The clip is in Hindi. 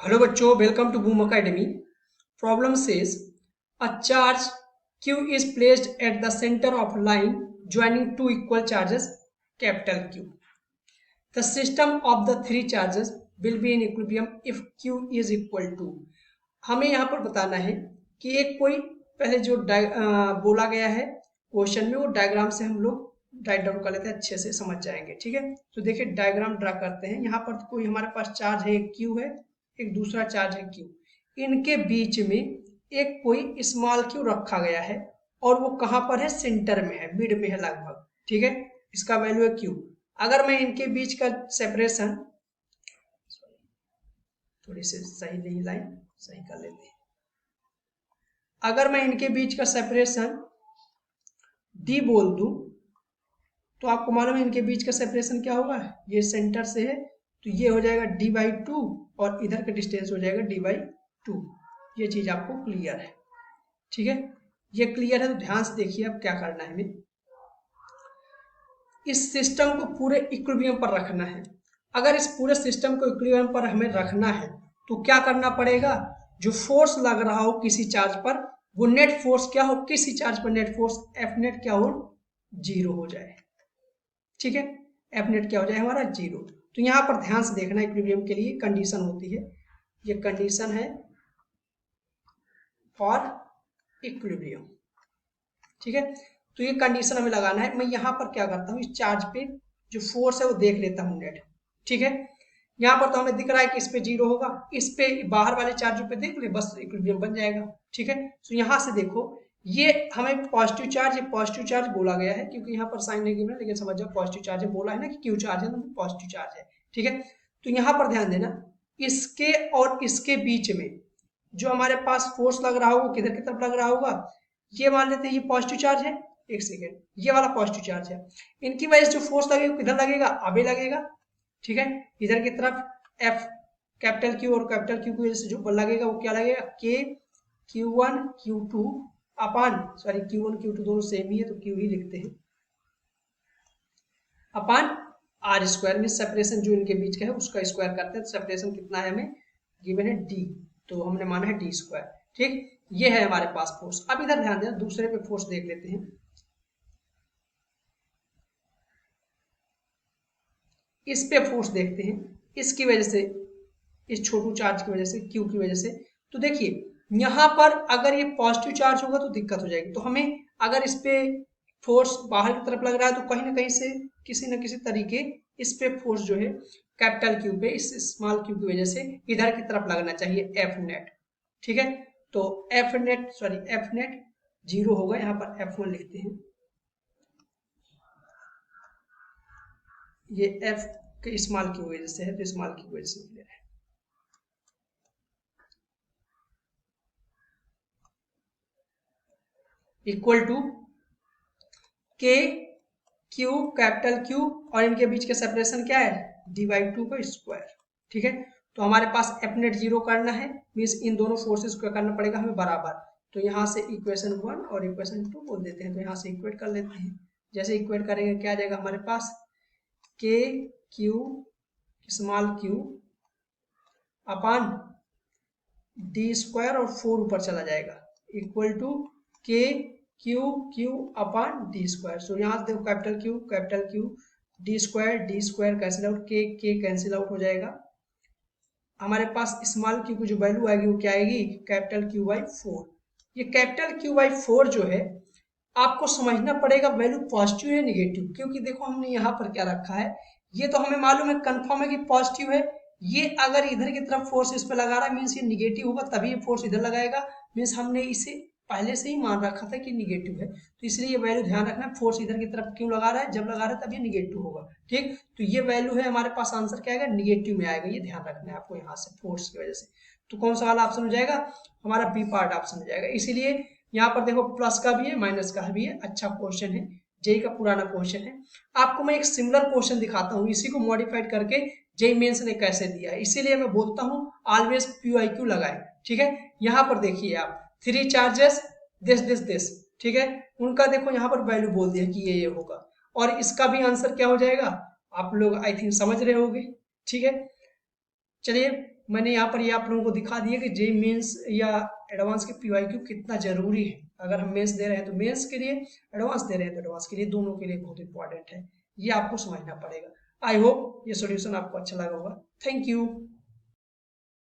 हेलो बच्चों, welcome to Boom Academy. Problem says a charge q is placed at the center of line joining two equal charges capital Q. The system of the three charges will be in equilibrium if q is equal to। हमें यहाँ पर बताना है कि एक कोई पहले जो बोला गया है क्वेश्चन में, वो डायग्राम से हम लोग राइट डाउन कर लेते हैं, अच्छे से समझ जाएंगे। ठीक है, तो देखिए डायग्राम ड्रा करते हैं। यहाँ पर कोई हमारे पास चार्ज है, एक क्यू है, एक दूसरा चार्ज है क्यू। इनके बीच में एक कोई स्मॉल क्यू रखा गया है और वो कहाँ पर है? सेंटर में है, मिड में है लगभग। ठीक है, इसका वैल्यू है क्यू। अगर मैं इनके बीच का सेपरेशन, थोड़ी सी सही नहीं, लाइन सही कर लेते हैं। अगर मैं इनके बीच का सेपरेशन डी बोल दूं तो आपको मालूम है इनके बीच का सेपरेशन क्या होगा? ये सेंटर से है तो ये हो जाएगा डी बाई टू और इधर का डिस्टेंस हो जाएगा डी बाई टू। ये चीज आपको क्लियर है? ठीक है, ये क्लियर है तो ध्यान से देखिए अब क्या करना है। हमें इस सिस्टम को पूरे इक्विलिब्रियम पर रखना है। अगर इस पूरे सिस्टम को इक्विलिब्रियम पर हमें रखना है तो क्या करना पड़ेगा? जो फोर्स लग रहा हो किसी चार्ज पर, वो नेट फोर्स क्या हो? किसी चार्ज पर नेट फोर्स एफ नेट क्या हो? जीरो हो जाए। ठीक है, एफ नेट क्या हो जाए हमारा? जीरो। तो यहां पर ध्यान से देखना, इक्विलिब्रियम के लिए कंडीशन होती है, ये कंडीशन है फॉर इक्विलिब्रियम। ठीक है, तो ये कंडीशन हमें लगाना है। मैं यहाँ पर क्या करता हूँ, इस चार्ज पे जो फोर्स है वो देख लेता हूँ नेट। ठीक है, यहाँ पर तो हमें दिख रहा है कि इस पे जीरो होगा, इस पे बाहर वाले चार्ज पे देख ले, बस इक्विलिब्रियम बन जाएगा। ठीक है, तो यहाँ से देखो, ये हमें पॉजिटिव चार्ज, ये पॉजिटिव चार्ज बोला गया है क्योंकि यहाँ पर साइन नहीं गिवन है, लेकिन समझ जाओ पॉजिटिव चार्ज है। बोला है ना कि क्यू चार्ज है तो पॉजिटिव चार्ज है। ठीक है, तो यहाँ पर ध्यान देना, इसके और इसके बीच में जो हमारे पास फोर्स लग रहा होगा किधर की तरफ लग रहा होगा? ये मान लेते हैं ये पॉजिटिव चार्ज है, एक सेकेंड, ये वाला पॉजिटिव चार्ज है। इनकी वजह से जो फोर्स लगेगा किधर लगेगा? आगे लगेगा। ठीक है, इधर की तरफ एफ कैपिटल क्यू और कैपिटल क्यू की वजह से जो बल लगेगा वो क्या लगेगा? K Q one Q two upon, sorry Q one Q two दोनों सेम ही है तो क्यू ही लिखते हैं, अपान आर स्क्वायर में सेपरेशन जो इनके बीच का है उसका स्क्वायर करते हैं। तो सेपरेशन कितना है हमें गिवन है? डी, तो हमने माना है डी स्क्वायर। ठीक, ये है हमारे पास फोर्स। अब इधर ध्यान देना, दूसरे पे फोर्स देख लेते हैं। इस पे फोर्स देखते हैं, इसकी वजह से, इस छोटू चार्ज की वजह से, क्यू की वजह से। तो देखिए यहाँ पर अगर ये पॉजिटिव चार्ज होगा तो दिक्कत हो जाएगी। तो हमें अगर इस पे फोर्स बाहर की तरफ लग रहा है तो कहीं ना कहीं से किसी न किसी तरीके इस पे फोर्स जो है कैपिटल क्यू पे, इस स्मॉल क्यू की वजह से इधर की तरफ लगना चाहिए, एफ नेट। ठीक है, तो F net, sorry F net zero होगा, यहाँ पर एफ वन लिखते हैं। ये एफ के स्मॉल की वजह से है तो स्मॉल की वजह से ले रहे हैं। इक्वल टू के क्यू कैपिटल क्यू और इनके बीच का सेपरेशन क्या है? डी बाई टू का स्क्वायर। ठीक है, तो हमारे पास एफ नेट जीरो करना है, मीन्स इन दोनों फोर्सेस को करना पड़ेगा हमें बराबर। तो यहाँ से इक्वेशन वन और इक्वेशन टू बोल देते हैं, तो यहाँ से इक्वेट कर लेते हैं। जैसे इक्वेट करेंगे क्या आ जाएगा हमारे पास? के क्यू स्मॉल क्यू अपान डी स्क्वायर और फोर ऊपर चला जाएगा, इक्वल टू के क्यू क्यू अपान डी स्क्वायर। सो यहाँ से देखो capital Q D square cancel out, के कैंसिल आउट हो जाएगा। हमारे पास स्मॉल क्यू की जो वैल्यू आएगी वो क्या आएगी? Capital Q by four. ये कैपिटल क्यू बाई फोर जो है आपको समझना पड़ेगा वैल्यू पॉजिटिव है निगेटिव, क्योंकि देखो हमने यहाँ पर क्या रखा है, ये तो हमें मालूम है, कंफर्म है कि पॉजिटिव है। ये अगर इधर की तरफ फोर्स इस पे लगा रहा है मीन्स ये निगेटिव होगा, तभी ये फोर्स इधर लगाएगा। मीन्स हमने इसे पहले से ही मान रखा था कि निगेटिव है, तो इसलिए ये वैल्यू ध्यान रखना, फोर्स इधर की तरफ क्यों लगा रहा है? जब लगा रहा है तब ये निगेटिव होगा। ठीक, तो ये वैल्यू है हमारे पास, आंसर क्या आएगा? निगेटिव में आएगा। ये ध्यान रखना है आपको यहाँ से फोर्स की वजह से। तो कौन सा वाला ऑप्शन हो जाएगा? हमारा बी पार्ट ऑप्शन हो जाएगा। इसीलिए यहाँ पर देखो प्लस का भी है माइनस का भी है। अच्छा क्वेश्चन है, जेई का पुराना क्वेश्चन है। आपको मैं एक सिमिलर क्वेश्चन दिखाता हूँ, इसी को मॉडिफाइड करके जेई मेंस ने कैसे दिया है। इसीलिए मैं बोलता हूँ ऑलवेज PYQ लगाए। ठीक है, यहाँ पर देखिए आप, थ्री चार्जेस दिस, ठीक है, उनका देखो यहाँ पर वैल्यू बोल दिया कि ये होगा, और इसका भी आंसर क्या हो जाएगा आप लोग आई थिंक समझ रहे होंगे। ठीक है, चलिए मैंने यहाँ पर ये आप लोगों को दिखा दिया कि जे मेंस या एडवांस के पीवाईक्यू कितना जरूरी है। अगर हम मेंस दे रहे हैं तो मेंस के लिए, एडवांस दे रहे हैं तो एडवांस के लिए, दोनों के लिए बहुत इंपॉर्टेंट है। ये आपको समझना पड़ेगा। आई होप ये सॉल्यूशन आपको अच्छा लगा होगा। Thank you.